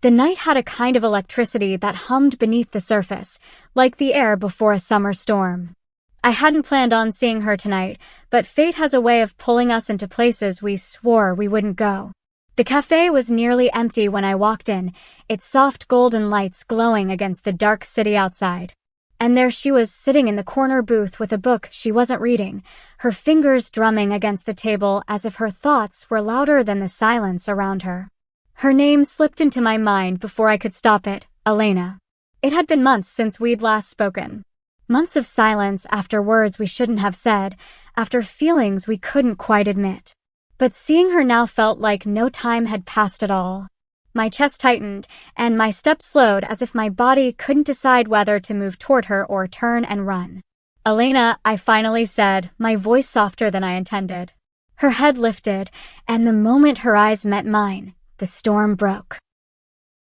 The night had a kind of electricity that hummed beneath the surface, like the air before a summer storm. I hadn't planned on seeing her tonight, but fate has a way of pulling us into places we swore we wouldn't go. The cafe was nearly empty when I walked in, its soft golden lights glowing against the dark city outside. And there she was sitting in the corner booth with a book she wasn't reading, her fingers drumming against the table as if her thoughts were louder than the silence around her. Her name slipped into my mind before I could stop it, Elena. It had been months since we'd last spoken. Months of silence after words we shouldn't have said, after feelings we couldn't quite admit. But seeing her now felt like no time had passed at all. My chest tightened, and my steps slowed as if my body couldn't decide whether to move toward her or turn and run. "Elena," I finally said, my voice softer than I intended. Her head lifted, and the moment her eyes met mine, the storm broke.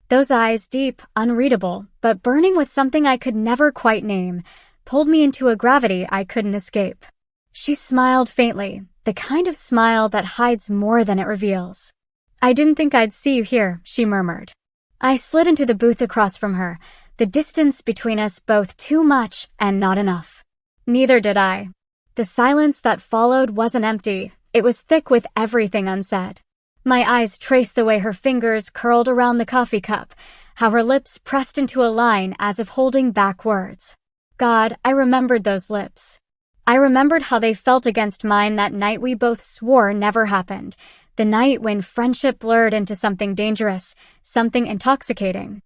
Those eyes, deep, unreadable, but burning with something I could never quite name, pulled me into a gravity I couldn't escape. She smiled faintly, the kind of smile that hides more than it reveals. "I didn't think I'd see you here," she murmured. I slid into the booth across from her, the distance between us both too much and not enough. Neither did I. The silence that followed wasn't empty, it was thick with everything unsaid. My eyes traced the way her fingers curled around the coffee cup, how her lips pressed into a line as if holding back words. God, I remembered those lips. I remembered how they felt against mine that night we both swore never happened, the night when friendship blurred into something dangerous, something intoxicating.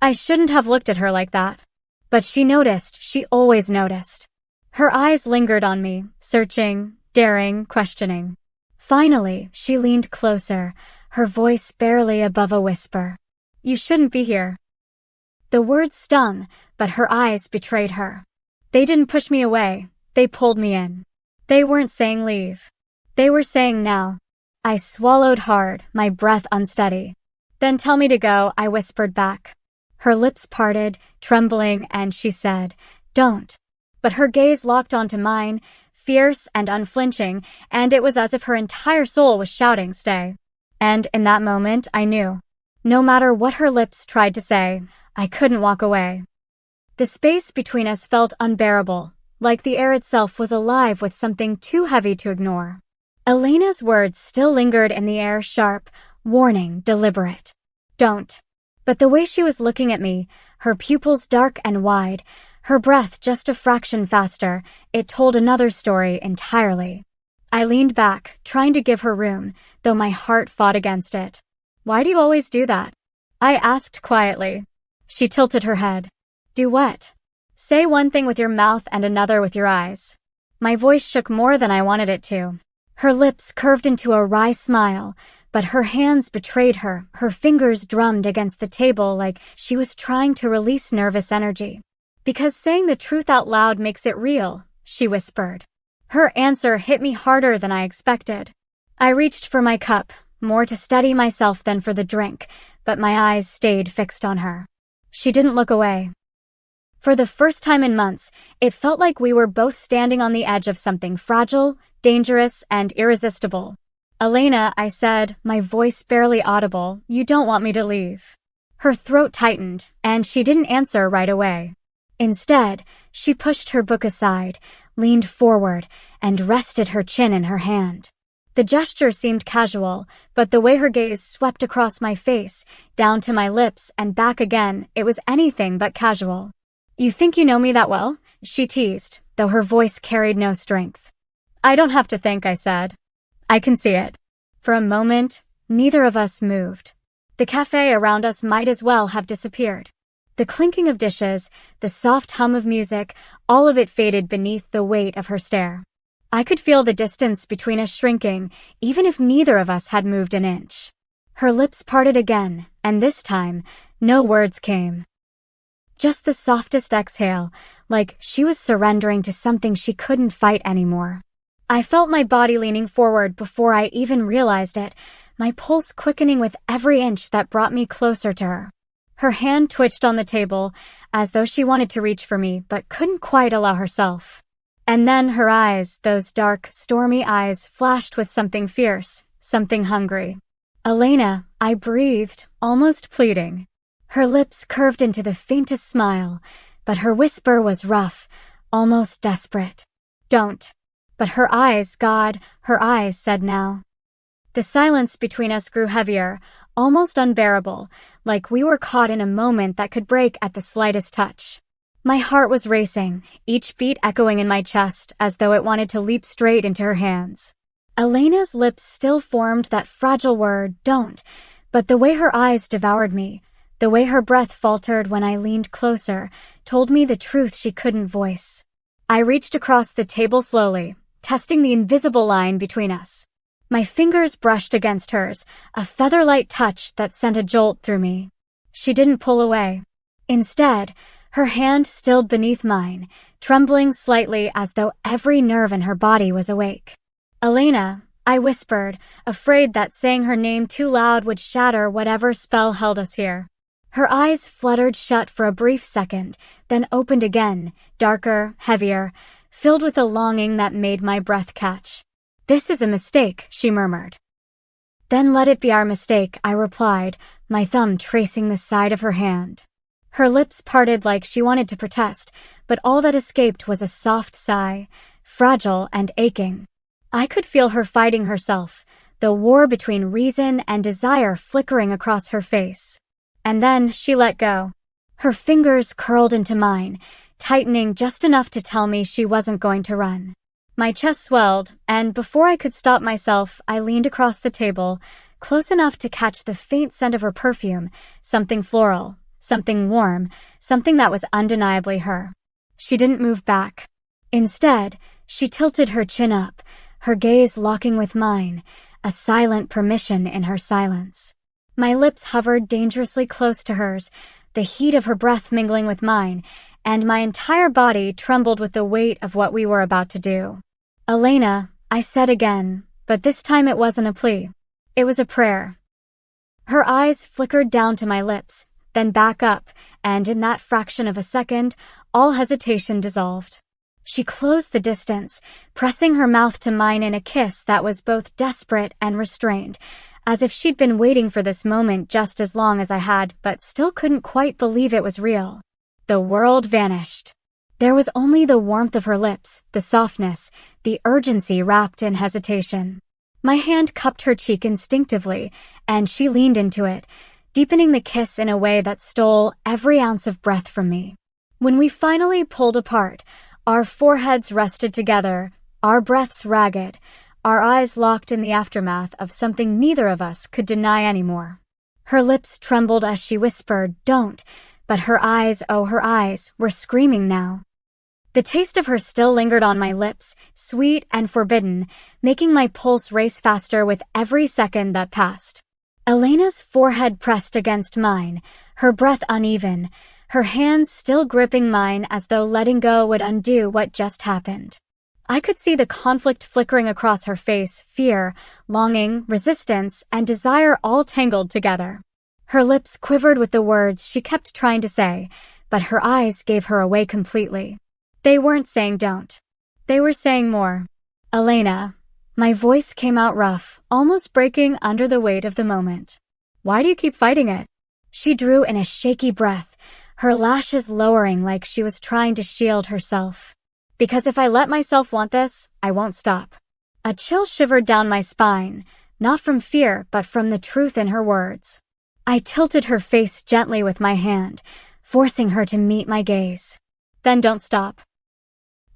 I shouldn't have looked at her like that. But she noticed, she always noticed. Her eyes lingered on me, searching, daring, questioning. Finally, she leaned closer, her voice barely above a whisper. "You shouldn't be here." The words stung, but her eyes betrayed her. They didn't push me away, they pulled me in. They weren't saying leave. They were saying now. I swallowed hard, my breath unsteady. "Then tell me to go," I whispered back. Her lips parted, trembling, and she said, "Don't." But her gaze locked onto mine, fierce and unflinching, and it was as if her entire soul was shouting, "Stay." And in that moment, I knew. No matter what her lips tried to say, I couldn't walk away. The space between us felt unbearable, like the air itself was alive with something too heavy to ignore. Elena's words still lingered in the air, sharp, warning, deliberate. "Don't." But the way she was looking at me, her pupils dark and wide, her breath just a fraction faster, it told another story entirely. I leaned back, trying to give her room, though my heart fought against it. "Why do you always do that?" I asked quietly. She tilted her head. "Do what?" "Say one thing with your mouth and another with your eyes." My voice shook more than I wanted it to. Her lips curved into a wry smile, but her hands betrayed her, her fingers drummed against the table like she was trying to release nervous energy. "Because saying the truth out loud makes it real," she whispered. Her answer hit me harder than I expected. I reached for my cup, more to steady myself than for the drink, but my eyes stayed fixed on her. She didn't look away. For the first time in months, it felt like we were both standing on the edge of something fragile, dangerous, and irresistible. "Elena," I said, my voice barely audible, "you don't want me to leave." Her throat tightened, and she didn't answer right away. Instead, she pushed her book aside, leaned forward, and rested her chin in her hand. The gesture seemed casual, but the way her gaze swept across my face, down to my lips and back again, it was anything but casual. "You think you know me that well?" she teased, though her voice carried no strength. "I don't have to think," I said. "I can see it." For a moment, neither of us moved. The cafe around us might as well have disappeared. The clinking of dishes, the soft hum of music, all of it faded beneath the weight of her stare. I could feel the distance between us shrinking, even if neither of us had moved an inch. Her lips parted again, and this time, no words came. Just the softest exhale, like she was surrendering to something she couldn't fight anymore. I felt my body leaning forward before I even realized it, my pulse quickening with every inch that brought me closer to her. Her hand twitched on the table, as though she wanted to reach for me, but couldn't quite allow herself. And then her eyes, those dark, stormy eyes, flashed with something fierce, something hungry. "Elena," I breathed, almost pleading. Her lips curved into the faintest smile, but her whisper was rough, almost desperate. Don't. But her eyes, God, her eyes said now. The silence between us grew heavier, almost unbearable, like we were caught in a moment that could break at the slightest touch. My heart was racing, each beat echoing in my chest as though it wanted to leap straight into her hands. Elena's lips still formed that fragile word, don't, but the way her eyes devoured me, the way her breath faltered when I leaned closer, told me the truth she couldn't voice. I reached across the table slowly, testing the invisible line between us. My fingers brushed against hers, a feather-light touch that sent a jolt through me. She didn't pull away. Instead, her hand stilled beneath mine, trembling slightly as though every nerve in her body was awake. Elena, I whispered, afraid that saying her name too loud would shatter whatever spell held us here. Her eyes fluttered shut for a brief second, then opened again, darker, heavier, filled with a longing that made my breath catch. "This is a mistake," she murmured. "Then let it be our mistake," I replied, my thumb tracing the side of her hand. Her lips parted like she wanted to protest, but all that escaped was a soft sigh, fragile and aching. I could feel her fighting herself, the war between reason and desire flickering across her face. And then she let go. Her fingers curled into mine, tightening just enough to tell me she wasn't going to run. My chest swelled, and before I could stop myself, I leaned across the table, close enough to catch the faint scent of her perfume, something floral, something warm, something that was undeniably her. She didn't move back. Instead, she tilted her chin up, her gaze locking with mine, a silent permission in her silence. My lips hovered dangerously close to hers, the heat of her breath mingling with mine, and my entire body trembled with the weight of what we were about to do. "Elena," I said again, but this time it wasn't a plea. It was a prayer. Her eyes flickered down to my lips, then back up, and in that fraction of a second, all hesitation dissolved. She closed the distance, pressing her mouth to mine in a kiss that was both desperate and restrained, as if she'd been waiting for this moment just as long as I had, but still couldn't quite believe it was real. The world vanished. There was only the warmth of her lips, the softness, the urgency wrapped in hesitation. My hand cupped her cheek instinctively, and she leaned into it, deepening the kiss in a way that stole every ounce of breath from me. When we finally pulled apart, our foreheads rested together, our breaths ragged, our eyes locked in the aftermath of something neither of us could deny anymore. Her lips trembled as she whispered, "Don't," but her eyes, oh her eyes, were screaming now. The taste of her still lingered on my lips, sweet and forbidden, making my pulse race faster with every second that passed. Elena's forehead pressed against mine, her breath uneven, her hands still gripping mine as though letting go would undo what just happened. I could see the conflict flickering across her face, fear, longing, resistance, and desire all tangled together. Her lips quivered with the words she kept trying to say, but her eyes gave her away completely. They weren't saying don't. They were saying more. "Elena." My voice came out rough, almost breaking under the weight of the moment. "Why do you keep fighting it?" She drew in a shaky breath, her lashes lowering like she was trying to shield herself. "Because if I let myself want this, I won't stop." A chill shivered down my spine, not from fear, but from the truth in her words. I tilted her face gently with my hand, forcing her to meet my gaze. "Then don't stop."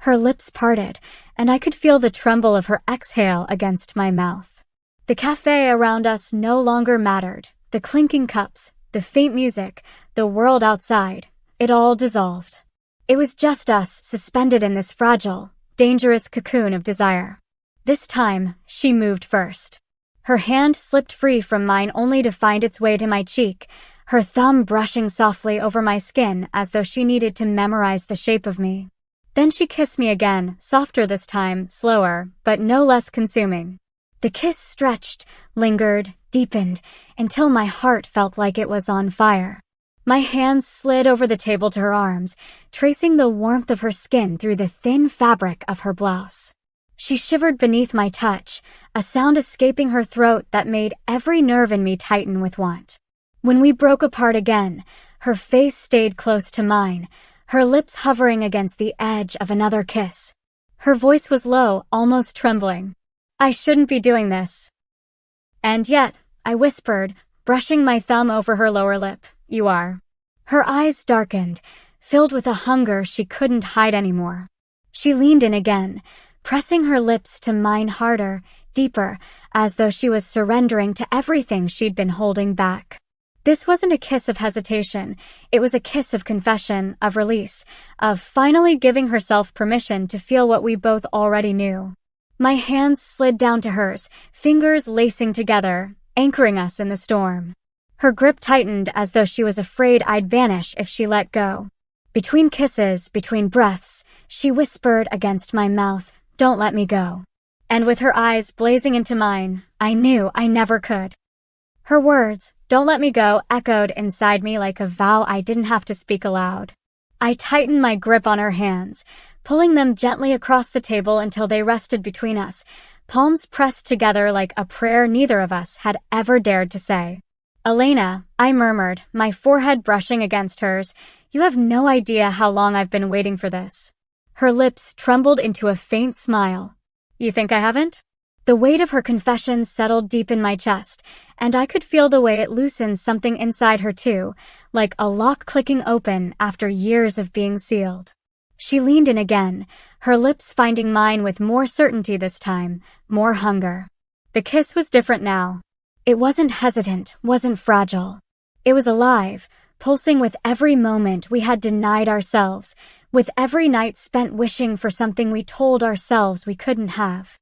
Her lips parted, and I could feel the tremble of her exhale against my mouth. The cafe around us no longer mattered. The clinking cups, the faint music, the world outside, it all dissolved. It was just us suspended in this fragile, dangerous cocoon of desire. This time, she moved first. Her hand slipped free from mine only to find its way to my cheek, her thumb brushing softly over my skin as though she needed to memorize the shape of me. Then she kissed me again, softer this time, slower, but no less consuming. The kiss stretched, lingered, deepened, until my heart felt like it was on fire. My hands slid over the table to her arms, tracing the warmth of her skin through the thin fabric of her blouse. She shivered beneath my touch, a sound escaping her throat that made every nerve in me tighten with want. When we broke apart again, her face stayed close to mine, her lips hovering against the edge of another kiss. Her voice was low, almost trembling. I shouldn't be doing this. And yet, I whispered, brushing my thumb over her lower lip, you are. Her eyes darkened, filled with a hunger she couldn't hide anymore. She leaned in again, pressing her lips to mine harder, deeper, as though she was surrendering to everything she'd been holding back. This wasn't a kiss of hesitation, it was a kiss of confession, of release, of finally giving herself permission to feel what we both already knew. My hands slid down to hers, fingers lacing together, anchoring us in the storm. Her grip tightened as though she was afraid I'd vanish if she let go. Between kisses, between breaths, she whispered against my mouth, "Don't let me go." And with her eyes blazing into mine, I knew I never could. Her words, "Don't let me go," echoed inside me like a vow I didn't have to speak aloud. I tightened my grip on her hands, pulling them gently across the table until they rested between us, palms pressed together like a prayer neither of us had ever dared to say. "Elena," I murmured, my forehead brushing against hers, "you have no idea how long I've been waiting for this." Her lips trembled into a faint smile. "You think I haven't?" The weight of her confession settled deep in my chest, and I could feel the way it loosened something inside her too, like a lock clicking open after years of being sealed. She leaned in again, her lips finding mine with more certainty this time, more hunger. The kiss was different now. It wasn't hesitant, wasn't fragile. It was alive, pulsing with every moment we had denied ourselves, with every night spent wishing for something we told ourselves we couldn't have.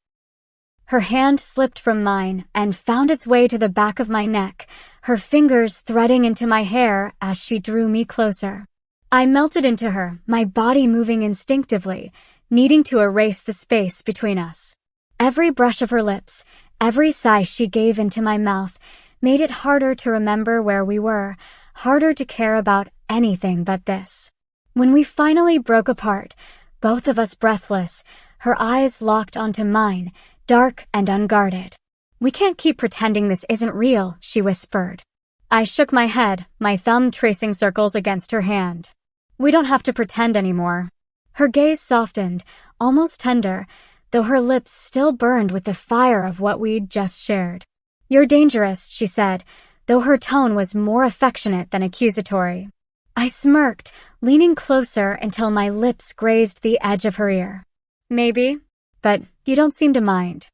Her hand slipped from mine and found its way to the back of my neck, her fingers threading into my hair as she drew me closer. I melted into her, my body moving instinctively, needing to erase the space between us. Every brush of her lips, every sigh she gave into my mouth, made it harder to remember where we were, harder to care about anything but this. When we finally broke apart, both of us breathless, her eyes locked onto mine, dark and unguarded. "We can't keep pretending this isn't real," she whispered. I shook my head, my thumb tracing circles against her hand. "We don't have to pretend anymore." Her gaze softened, almost tender, though her lips still burned with the fire of what we'd just shared. "You're dangerous," she said, though her tone was more affectionate than accusatory. I smirked, leaning closer until my lips grazed the edge of her ear. "Maybe, but you don't seem to mind."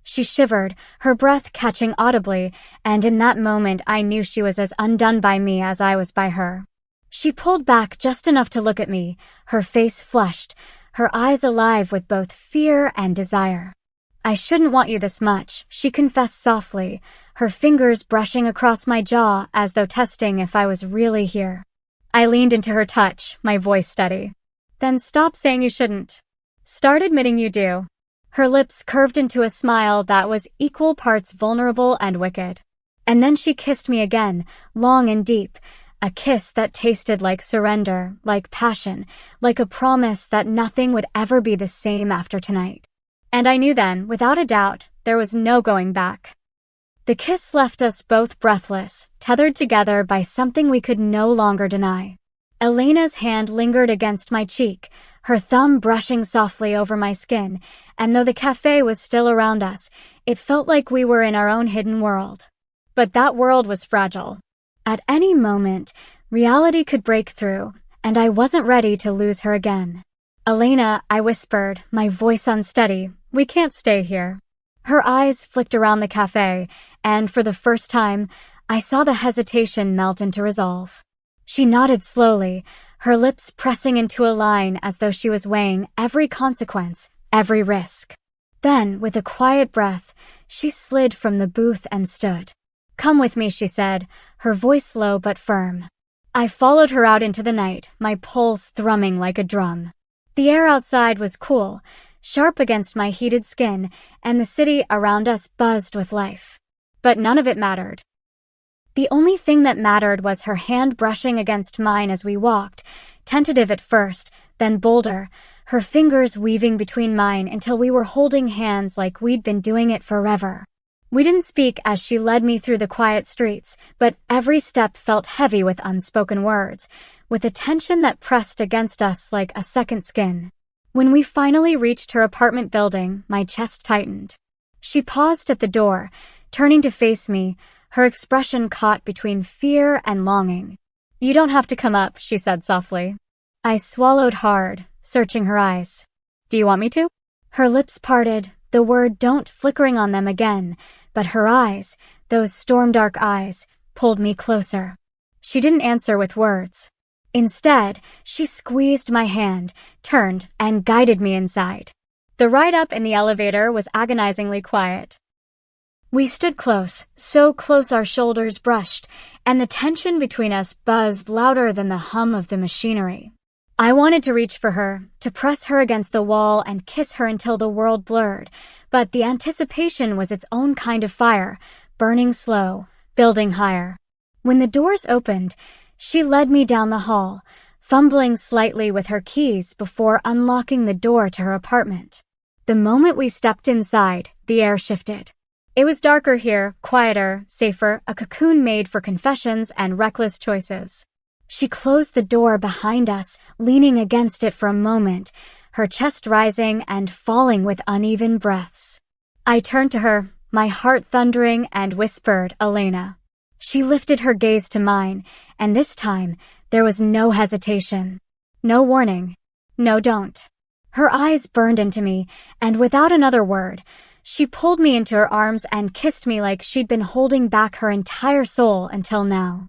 She shivered, her breath catching audibly, and in that moment I knew she was as undone by me as I was by her. She pulled back just enough to look at me, her face flushed, her eyes alive with both fear and desire. "I shouldn't want you this much," she confessed softly, her fingers brushing across my jaw as though testing if I was really here. I leaned into her touch, my voice steady. "Then stop saying you shouldn't. Start admitting you do." Her lips curved into a smile that was equal parts vulnerable and wicked. And then she kissed me again, long and deep, a kiss that tasted like surrender, like passion, like a promise that nothing would ever be the same after tonight. And I knew then, without a doubt, there was no going back. The kiss left us both breathless, tethered together by something we could no longer deny. Elena's hand lingered against my cheek, her thumb brushing softly over my skin, and though the cafe was still around us, it felt like we were in our own hidden world. But that world was fragile. At any moment, reality could break through, and I wasn't ready to lose her again. "Elena," I whispered, my voice unsteady, "we can't stay here." Her eyes flicked around the cafe, and for the first time, I saw the hesitation melt into resolve. She nodded slowly, her lips pressing into a line as though she was weighing every consequence, every risk. Then, with a quiet breath, she slid from the booth and stood. "Come with me," she said, her voice low but firm. I followed her out into the night, my pulse thrumming like a drum. The air outside was cool, sharp against my heated skin, and the city around us buzzed with life. But none of it mattered. The only thing that mattered was her hand brushing against mine as we walked, tentative at first, then bolder, her fingers weaving between mine until we were holding hands like we'd been doing it forever. We didn't speak as she led me through the quiet streets, but every step felt heavy with unspoken words, with a tension that pressed against us like a second skin. When we finally reached her apartment building, my chest tightened. She paused at the door, turning to face me, her expression caught between fear and longing. "You don't have to come up," she said softly. I swallowed hard, searching her eyes. "Do you want me to?" Her lips parted, the word "don't" flickering on them again, but her eyes, those storm-dark eyes, pulled me closer. She didn't answer with words. Instead, she squeezed my hand, turned, and guided me inside. The ride up in the elevator was agonizingly quiet. We stood close, so close our shoulders brushed, and the tension between us buzzed louder than the hum of the machinery. I wanted to reach for her, to press her against the wall and kiss her until the world blurred, but the anticipation was its own kind of fire, burning slow, building higher. When the doors opened, she led me down the hall, fumbling slightly with her keys before unlocking the door to her apartment. The moment we stepped inside, the air shifted. It was darker here, quieter, safer, a cocoon made for confessions and reckless choices. She closed the door behind us, leaning against it for a moment, her chest rising and falling with uneven breaths. I turned to her, my heart thundering, and whispered, "Elena." She lifted her gaze to mine, and this time, there was no hesitation. No warning. No don't. Her eyes burned into me, and without another word, she pulled me into her arms and kissed me like she'd been holding back her entire soul until now.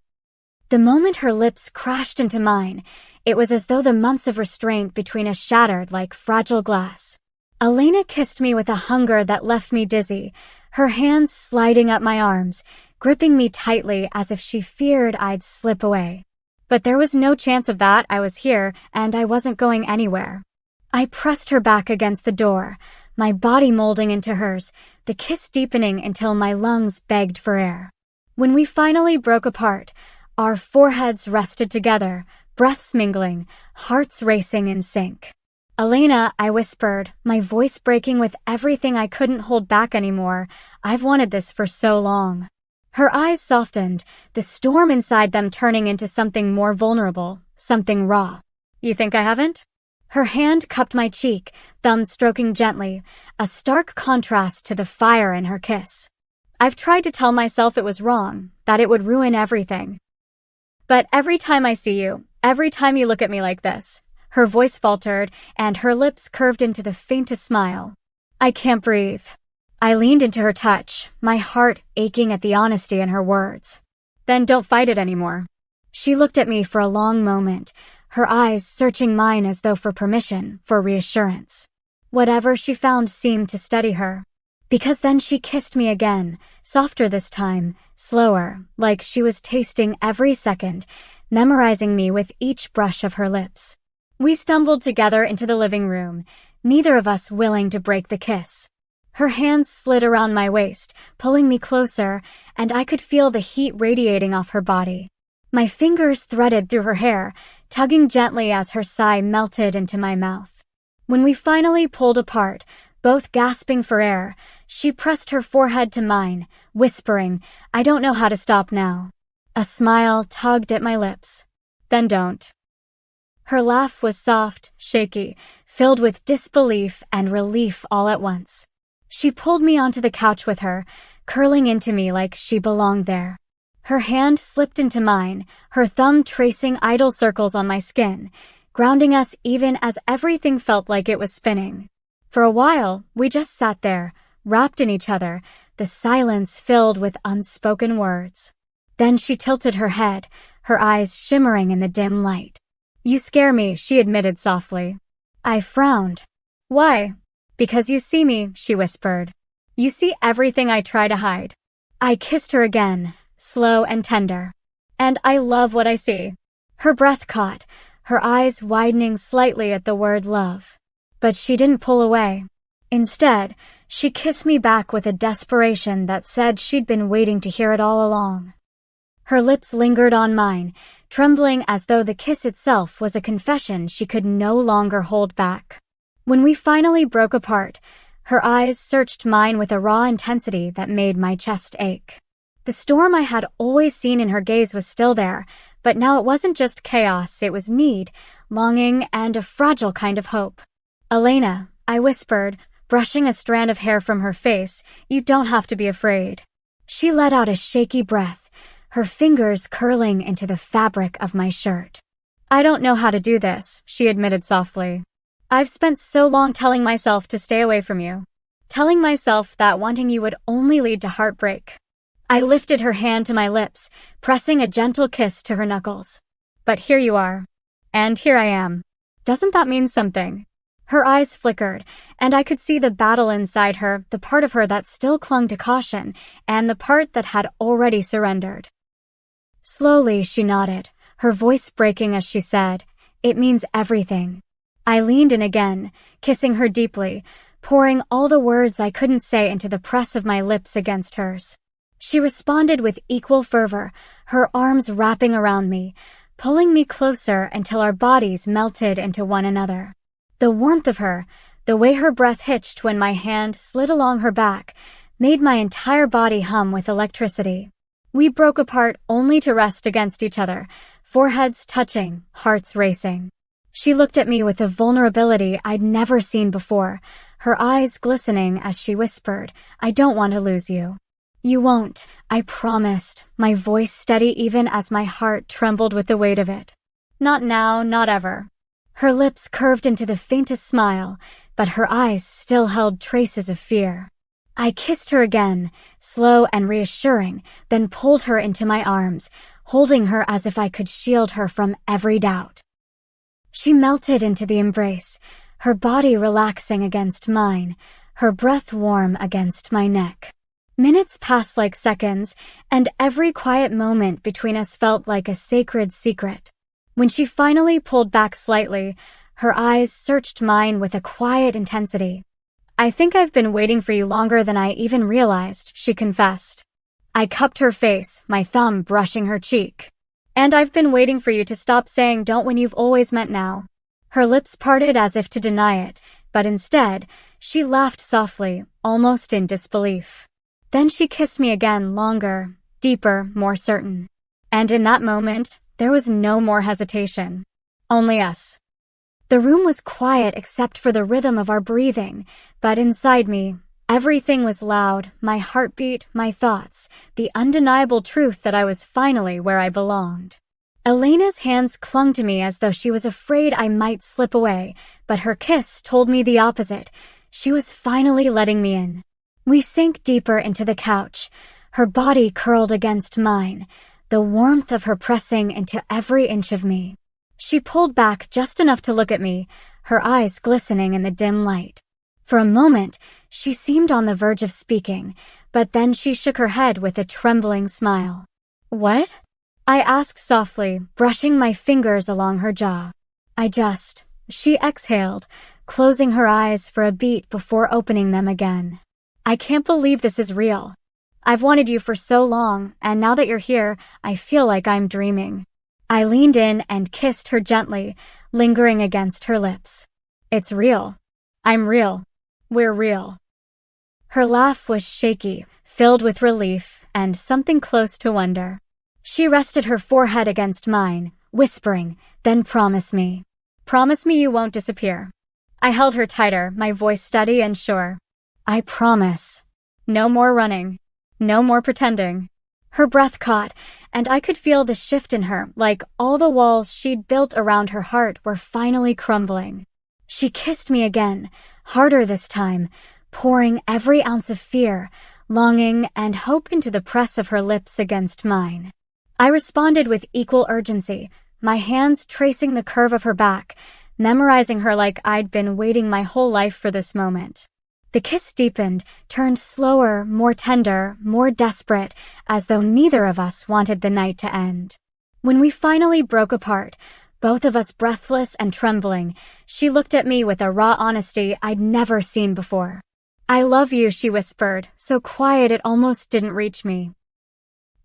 The moment her lips crashed into mine, it was as though the months of restraint between us shattered like fragile glass. Elena kissed me with a hunger that left me dizzy, her hands sliding up my arms, gripping me tightly as if she feared I'd slip away. But there was no chance of that. I was here, and I wasn't going anywhere. I pressed her back against the door, my body molding into hers, the kiss deepening until my lungs begged for air. When we finally broke apart, our foreheads rested together, breaths mingling, hearts racing in sync. "Elena," I whispered, my voice breaking with everything I couldn't hold back anymore. "I've wanted this for so long." Her eyes softened, the storm inside them turning into something more vulnerable, something raw. "You think I haven't?" Her hand cupped my cheek, thumb stroking gently, a stark contrast to the fire in her kiss. I've tried to tell myself it was wrong, that it would ruin everything. But every time I see you, every time you look at me like this, her voice faltered and her lips curved into the faintest smile. I can't breathe. I leaned into her touch, my heart aching at the honesty in her words. "Then don't fight it anymore." She looked at me for a long moment, her eyes searching mine as though for permission, for reassurance. Whatever she found seemed to steady her. Because then she kissed me again, softer this time, slower, like she was tasting every second, memorizing me with each brush of her lips. We stumbled together into the living room, neither of us willing to break the kiss. Her hands slid around my waist, pulling me closer, and I could feel the heat radiating off her body. My fingers threaded through her hair, tugging gently as her sigh melted into my mouth. When we finally pulled apart, both gasping for air, she pressed her forehead to mine, whispering, "I don't know how to stop now." A smile tugged at my lips. "Then don't." Her laugh was soft, shaky, filled with disbelief and relief all at once. She pulled me onto the couch with her, curling into me like she belonged there. Her hand slipped into mine, her thumb tracing idle circles on my skin, grounding us even as everything felt like it was spinning. For a while, we just sat there, wrapped in each other, the silence filled with unspoken words. Then she tilted her head, her eyes shimmering in the dim light. "You scare me," she admitted softly. I frowned. "Why?" "Because you see me," she whispered. "You see everything I try to hide." I kissed her again, slow and tender. "And I love what I see." Her breath caught, her eyes widening slightly at the word love. But she didn't pull away. Instead, she kissed me back with a desperation that said she'd been waiting to hear it all along. Her lips lingered on mine, trembling as though the kiss itself was a confession she could no longer hold back. When we finally broke apart, Her eyes searched mine with a raw intensity that made my chest ache. The storm I had always seen in her gaze was still there, but now it wasn't just chaos, it was need, longing, and a fragile kind of hope. "Elena," I whispered, brushing a strand of hair from her face, "you don't have to be afraid." She let out a shaky breath, her fingers curling into the fabric of my shirt. "I don't know how to do this," she admitted softly. "I've spent so long telling myself to stay away from you. Telling myself that wanting you would only lead to heartbreak." I lifted her hand to my lips, pressing a gentle kiss to her knuckles. "But here you are. And here I am. Doesn't that mean something?" Her eyes flickered, and I could see the battle inside her, the part of her that still clung to caution, and the part that had already surrendered. Slowly, she nodded, her voice breaking as she said, "It means everything." I leaned in again, kissing her deeply, pouring all the words I couldn't say into the press of my lips against hers. She responded with equal fervor, her arms wrapping around me, pulling me closer until our bodies melted into one another. The warmth of her, the way her breath hitched when my hand slid along her back, made my entire body hum with electricity. We broke apart only to rest against each other, foreheads touching, hearts racing. She looked at me with a vulnerability I'd never seen before, her eyes glistening as she whispered, "I don't want to lose you." "You won't," I promised, my voice steady even as my heart trembled with the weight of it. "Not now, not ever." Her lips curved into the faintest smile, but her eyes still held traces of fear. I kissed her again, slow and reassuring, then pulled her into my arms, holding her as if I could shield her from every doubt. She melted into the embrace, her body relaxing against mine, her breath warm against my neck. Minutes passed like seconds, and every quiet moment between us felt like a sacred secret. When she finally pulled back slightly, her eyes searched mine with a quiet intensity. "I think I've been waiting for you longer than I even realized," she confessed. I cupped her face, my thumb brushing her cheek. "And I've been waiting for you to stop saying don't when you've always meant now." Her lips parted as if to deny it, but instead, she laughed softly, almost in disbelief. Then she kissed me again, longer, deeper, more certain. And in that moment, there was no more hesitation. Only us. The room was quiet except for the rhythm of our breathing, but inside me, everything was loud, my heartbeat, my thoughts, the undeniable truth that I was finally where I belonged. Elena's hands clung to me as though she was afraid I might slip away, but her kiss told me the opposite. She was finally letting me in. We sank deeper into the couch, her body curled against mine, the warmth of her pressing into every inch of me. She pulled back just enough to look at me, her eyes glistening in the dim light. For a moment, she seemed on the verge of speaking, but then she shook her head with a trembling smile. "What?" I asked softly, brushing my fingers along her jaw. She exhaled, closing her eyes for a beat before opening them again. "I can't believe this is real. I've wanted you for so long, and now that you're here, I feel like I'm dreaming." I leaned in and kissed her gently, lingering against her lips. "It's real. I'm real. We're real." Her laugh was shaky, filled with relief and something close to wonder. She rested her forehead against mine, whispering, "Then promise me. Promise me you won't disappear." I held her tighter, my voice steady and sure. "I promise. No more running. No more pretending." Her breath caught, and I could feel the shift in her, like all the walls she'd built around her heart were finally crumbling. She kissed me again, harder this time, pouring every ounce of fear, longing, and hope into the press of her lips against mine. I responded with equal urgency, my hands tracing the curve of her back, memorizing her like I'd been waiting my whole life for this moment. The kiss deepened, turned slower, more tender, more desperate, as though neither of us wanted the night to end. When we finally broke apart, both of us breathless and trembling, she looked at me with a raw honesty I'd never seen before. "I love you," she whispered, so quiet it almost didn't reach me.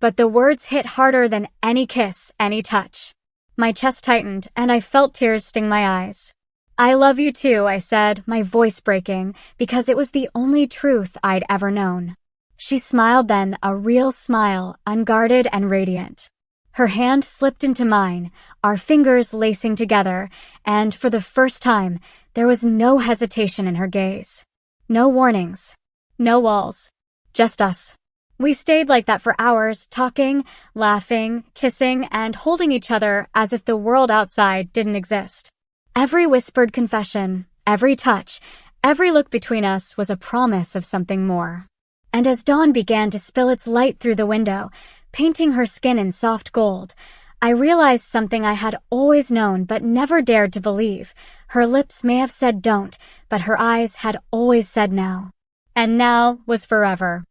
But the words hit harder than any kiss, any touch. My chest tightened, and I felt tears sting my eyes. I love you too, I said, my voice breaking, because it was the only truth I'd ever known. She smiled then, a real smile, unguarded and radiant. Her hand slipped into mine, our fingers lacing together, and for the first time, there was no hesitation in her gaze. No warnings. No walls. Just us. We stayed like that for hours, talking, laughing, kissing, and holding each other as if the world outside didn't exist. Every whispered confession, every touch, every look between us was a promise of something more. And as dawn began to spill its light through the window, painting her skin in soft gold, I realized something I had always known but never dared to believe. Her lips may have said don't, but her eyes had always said now. And now was forever.